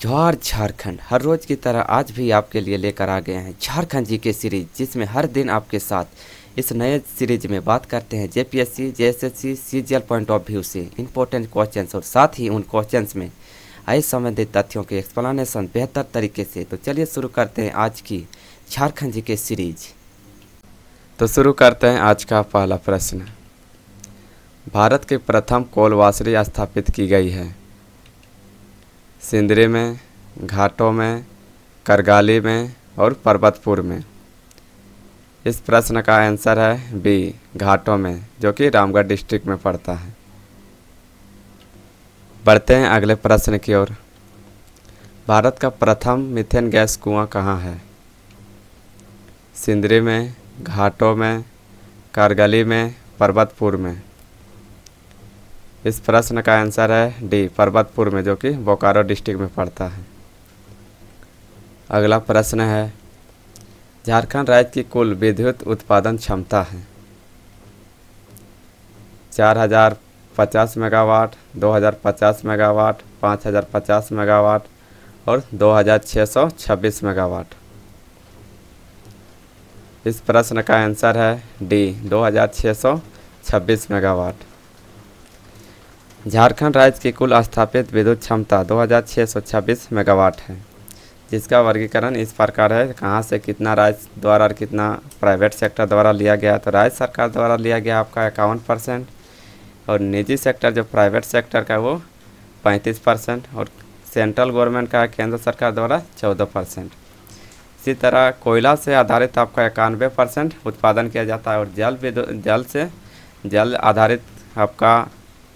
जवाहर झारखंड हर रोज़ की तरह आज भी आपके लिए लेकर आ गए हैं झारखंड जी के सीरीज, जिसमें हर दिन आपके साथ इस नए सीरीज में बात करते हैं JPSC, JSSC, CGL point of view से इंपॉर्टेंट क्वेश्चंस और साथ ही उन क्वेश्चंस में आए संबंधित तथ्यों के एक्सप्लेनेशन बेहतर तरीके से। तो चलिए शुरू करते हैं आज की झारखंड जी के सीरीज। तो शुरू करते हैं आज का पहला प्रश्न। भारत की प्रथम कोलवासरी स्थापित की गई है? सिंदरी में, घाटों में, करगाली में और पर्वतपुर में। इस प्रश्न का आंसर है बी, घाटों में, जो कि रामगढ़ डिस्ट्रिक्ट में पड़ता है। बढ़ते हैं अगले प्रश्न की ओर। भारत का प्रथम मीथेन गैस कुआं कहाँ है? सिंदरी में, घाटों में, करगली में, पर्वतपुर में। इस प्रश्न का आंसर है डी, पर्वतपुर में, जो कि बोकारो डिस्ट्रिक्ट में पड़ता है। अगला प्रश्न है, झारखंड राज्य की कुल विद्युत उत्पादन क्षमता है? 4050 मेगावाट, 2050 मेगावाट, 5050 मेगावाट और 2626 मेगावाट। इस प्रश्न का आंसर है डी, 2626 मेगावाट। झारखंड राज्य की कुल स्थापित विद्युत क्षमता 2626 मेगावाट है, जिसका वर्गीकरण इस प्रकार है। कहाँ से कितना राज्य द्वारा और कितना प्राइवेट सेक्टर द्वारा लिया गया? तो राज्य सरकार द्वारा लिया गया आपका 51% और निजी सेक्टर जो प्राइवेट सेक्टर का वो 35% और सेंट्रल गवर्नमेंट का केंद्र सरकार द्वारा 14%। इसी तरह कोयला से आधारित आपका 91% उत्पादन किया जाता है और जल आधारित आपका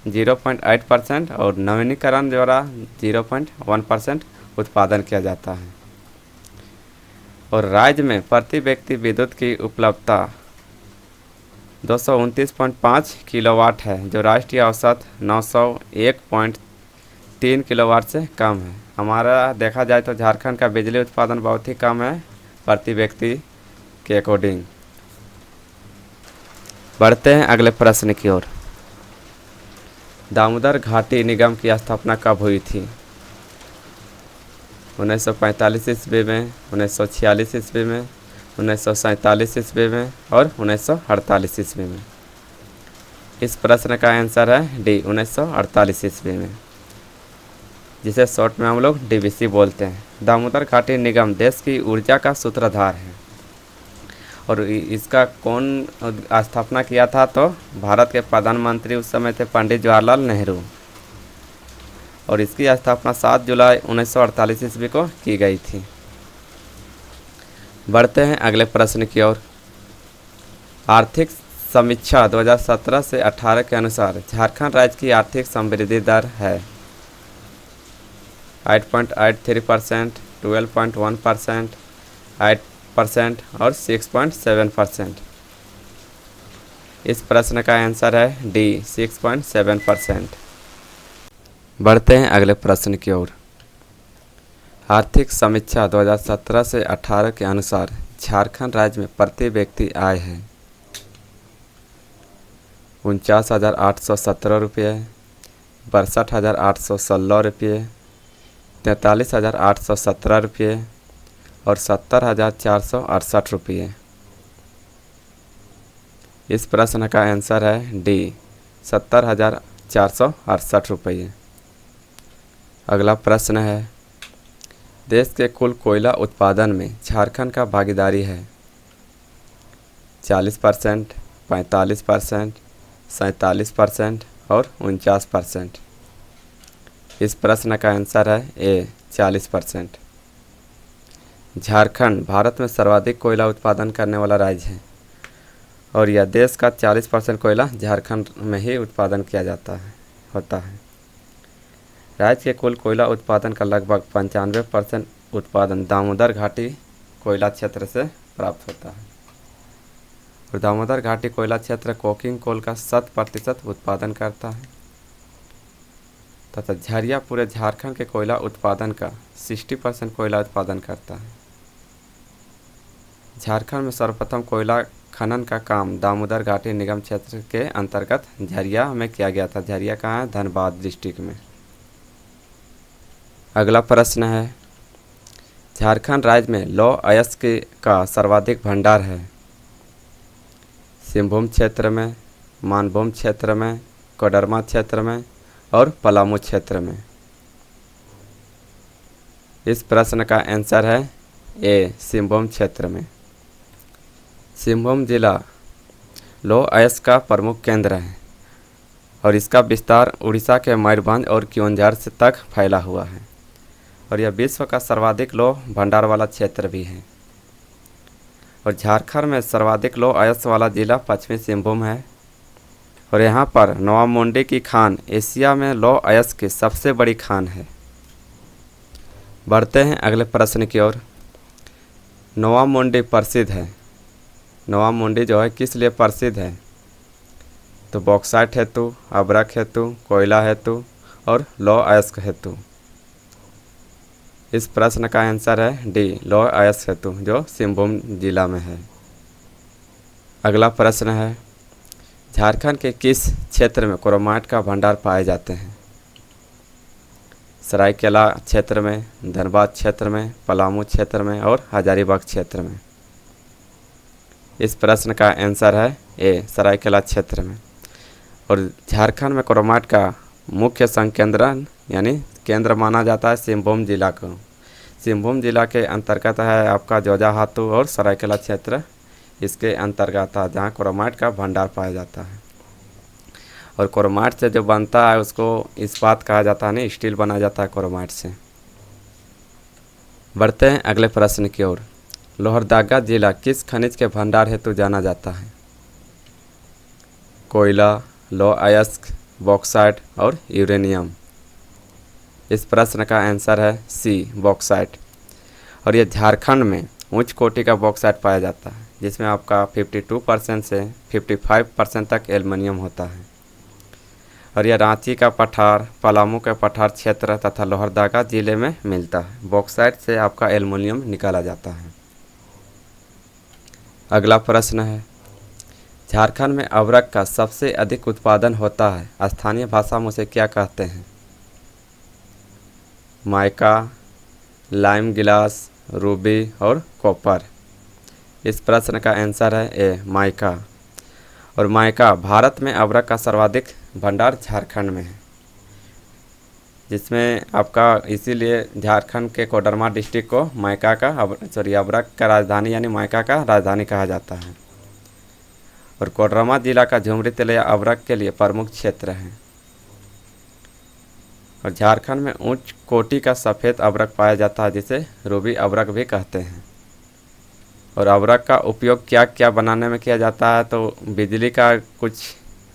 0.8% और नवीनीकरण द्वारा 0.1% उत्पादन किया जाता है। और राज्य में प्रति व्यक्ति विद्युत की उपलब्धता 229.5 किलोवाट है, जो राष्ट्रीय औसत 901.3 किलोवाट से कम है। हमारा देखा जाए तो झारखंड का बिजली उत्पादन बहुत ही कम है प्रति व्यक्ति के अकॉर्डिंग। बढ़ते हैं अगले प्रश्न की ओर। दामोदर घाटी निगम की स्थापना कब हुई थी? 1945 ईस्वी में, 1946 ईस्वी में, 1947 ईस्वी में और 1948 ईस्वी में। इस प्रश्न का आंसर है डी, 1948 ईस्वी में, जिसे शॉर्ट में हम लोग डीवीसी बोलते हैं। दामोदर घाटी निगम देश की ऊर्जा का सूत्रधार है और इसका कौन स्थापना किया था? तो भारत के प्रधानमंत्री उस समय थे पंडित जवाहरलाल नेहरू और इसकी स्थापना 7 जुलाई 1948 ईस्वी को की गई थी। बढ़ते हैं अगले प्रश्न की ओर। आर्थिक समीक्षा 2017 से 18 के अनुसार झारखंड राज्य की आर्थिक समृद्धि दर है 8.83%, 12.1%, 8% और 6.7%। इस प्रश्न का आंसर है डी, 6.7%। बढ़ते हैं अगले प्रश्न की ओर। आर्थिक समीक्षा 2017 से 18 के अनुसार झारखंड राज्य में प्रति व्यक्ति आय है 49,817 रुपये, 62,816 रुपये, 43,817 रुपये और 70,468 रुपये। इस प्रश्न का आंसर है डी, 70,468 रुपये। अगला प्रश्न है, देश के कुल कोयला उत्पादन में झारखंड का भागीदारी है 40%, 45%, 47% और 49%। इस प्रश्न का आंसर है ए, 40%। झारखंड भारत में सर्वाधिक कोयला उत्पादन करने वाला राज्य है और यह देश का 40% कोयला झारखंड में ही उत्पादन किया होता है। राज्य के कुल कोयला उत्पादन का लगभग 95% उत्पादन दामोदर घाटी कोयला क्षेत्र से प्राप्त होता है और दामोदर घाटी कोयला क्षेत्र कोकिंग कोल का 100% उत्पादन करता है तथा झरिया पूरे झारखंड के कोयला उत्पादन का 60% कोयला उत्पादन करता है। झारखंड में सर्वप्रथम कोयला खनन का काम दामोदर घाटी निगम क्षेत्र के अंतर्गत झरिया में किया गया था। झरिया कहाँ है? धनबाद डिस्ट्रिक्ट में। अगला प्रश्न है, झारखंड राज्य में लौह अयस्क का सर्वाधिक भंडार है। सिंहभूम क्षेत्र में, मानभूम क्षेत्र में, कोडरमा क्षेत्र में और पलामू क्षेत्र में। इस प्रश्न का आंसर है ए, सिंहभूम क्षेत्र में। सिंहभूम जिला लौह अयस्क का प्रमुख केंद्र है और इसका विस्तार उड़ीसा के मयूरभंज और क्योंझार से तक फैला हुआ है और यह विश्व का सर्वाधिक लौह भंडार वाला क्षेत्र भी है। और झारखंड में सर्वाधिक लौह अयस्क वाला जिला पश्चिमी सिंहभूम है और यहाँ पर नोवामुंडी की खान एशिया में लौह अयस्क की सबसे बड़ी खान है। बढ़ते हैं अगले प्रश्न की ओर। नोवामुंडी प्रसिद्ध है। नोवामुंडी जो है किस लिए प्रसिद्ध है? तो बॉक्साइट हेतु, अभ्रक हेतु, कोयला हेतु और लौह अयस्क हेतु। इस प्रश्न का आंसर है डी, लौह अयस्क हेतु, जो सिंहभूम जिला में है। अगला प्रश्न है, झारखंड के किस क्षेत्र में क्रोमाइट का भंडार पाए जाते हैं? सरायकेला क्षेत्र में, धनबाद क्षेत्र में, पलामू क्षेत्र में और हजारीबाग क्षेत्र में। इस प्रश्न का आंसर है ए, सरायकेला क्षेत्र में। और झारखंड में क्रोमाइट का मुख्य संकेंद्रण यानी केंद्र माना जाता है सिंहभूम जिला को। सिंहभूम जिला के अंतर्गत है आपका जोजाहातू और सरायकेला क्षेत्र इसके अंतर्गत है, जहाँ क्रोमाइट का भंडार पाया जाता है। और क्रोमाइट से जो बनता है उसको इस्पात कहा जाता है, नहीं स्टील बनाया जाता है क्रोमाइट से। बढ़ते हैं अगले प्रश्न की ओर। लोहरदगा जिला किस खनिज के भंडार हेतु जाना जाता है? कोयला, लौह अयस्क, बॉक्साइट और यूरेनियम। इस प्रश्न का आंसर है सी, बॉक्साइट। और ये झारखंड में उच्च कोटि का बॉक्साइट पाया जाता है, जिसमें आपका 52% से 55% तक एल्युमिनियम होता है। और यह रांची का पठार, पलामू के पठार क्षेत्र तथा लोहरदगा जिले में मिलता है। बॉक्साइट से आपका एल्युमिनियम निकाला जाता है। अगला प्रश्न है, झारखंड में अभ्रक का सबसे अधिक उत्पादन होता है, स्थानीय भाषा में उसे क्या कहते हैं? माइका, लाइम गिलास, रूबी और कॉपर। इस प्रश्न का आंसर है ए, माइका। और माइका भारत में अभ्रक का सर्वाधिक भंडार झारखंड में है, जिसमें आपका इसीलिए झारखंड के कोडरमा डिस्ट्रिक्ट को माइका का अभ्रक का राजधानी यानी माइका का राजधानी कहा जाता है। और कोडरमा जिला का झुमरी तिलैया अभ्रक के लिए प्रमुख क्षेत्र है। और झारखंड में उच्च कोटि का सफ़ेद अभ्रक पाया जाता है, जिसे रूबी अभ्रक भी कहते हैं। और अभ्रक का उपयोग क्या क्या बनाने में किया जाता है? तो बिजली का कुछ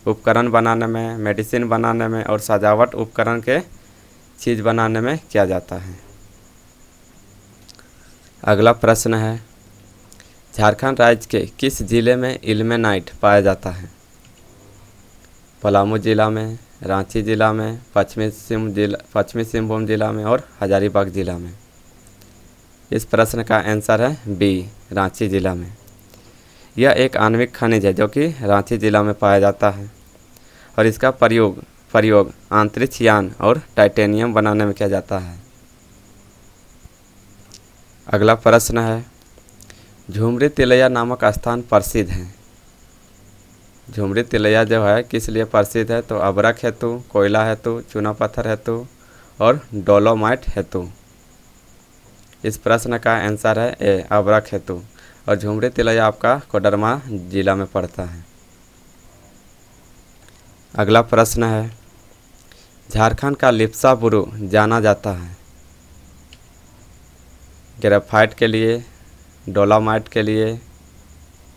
उपकरण बनाने में, मेडिसिन बनाने में और सजावट उपकरण के चीज़ बनाने में किया जाता है। अगला प्रश्न है, झारखंड राज्य के किस जिले में इल्मेनाइट पाया जाता है? पलामू जिला में, रांची जिला में, पश्चिमी सिंहभूम जिला में और हजारीबाग जिला में। इस प्रश्न का आंसर है बी, रांची जिला में। यह एक आणविक खनिज है जो कि रांची जिला में पाया जाता है और इसका प्रयोग अंतरिक्ष यान और टाइटेनियम बनाने में किया जाता है। अगला प्रश्न है, झुमरी तिलैया नामक स्थान प्रसिद्ध है। झुमरी तिलैया जो है किस लिए प्रसिद्ध है? तो अभ्रक हेतु, कोयला हेतु, चूना पत्थर हेतु और डोलोमाइट हेतु। इस प्रश्न का आंसर है ए, अभ्रक हेतु। और झुमरी तिलैया आपका कोडरमा जिला में पड़ता है। अगला प्रश्न है, झारखंड का लिप्सा बुरू जाना जाता है ग्रेफाइट के लिए, डोलोमाइट के लिए,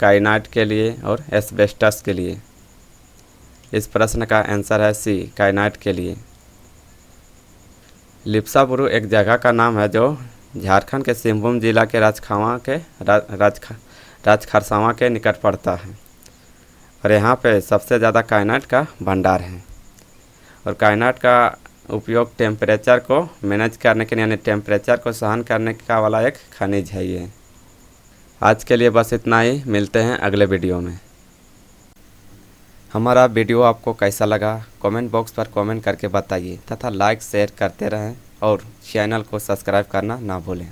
काइनाइट के लिए और एस्बेस्टस के लिए। इस प्रश्न का आंसर है सी, काइनाइट के लिए। लिप्सा बुरू एक जगह का नाम है जो झारखंड के सिंहभूम जिला के राजखरसावां के निकट पड़ता है और यहाँ पे सबसे ज़्यादा काइनाइट का भंडार है। और काइनाइट का उपयोग टेम्परेचर को मैनेज करने के लिए यानी टेम्परेचर को सहन करने का वाला एक खनिज है ये। आज के लिए बस इतना ही, मिलते हैं अगले वीडियो में। हमारा वीडियो आपको कैसा लगा कमेंट बॉक्स पर कमेंट करके बताइए तथा लाइक शेयर करते रहें और चैनल को सब्सक्राइब करना ना भूलें।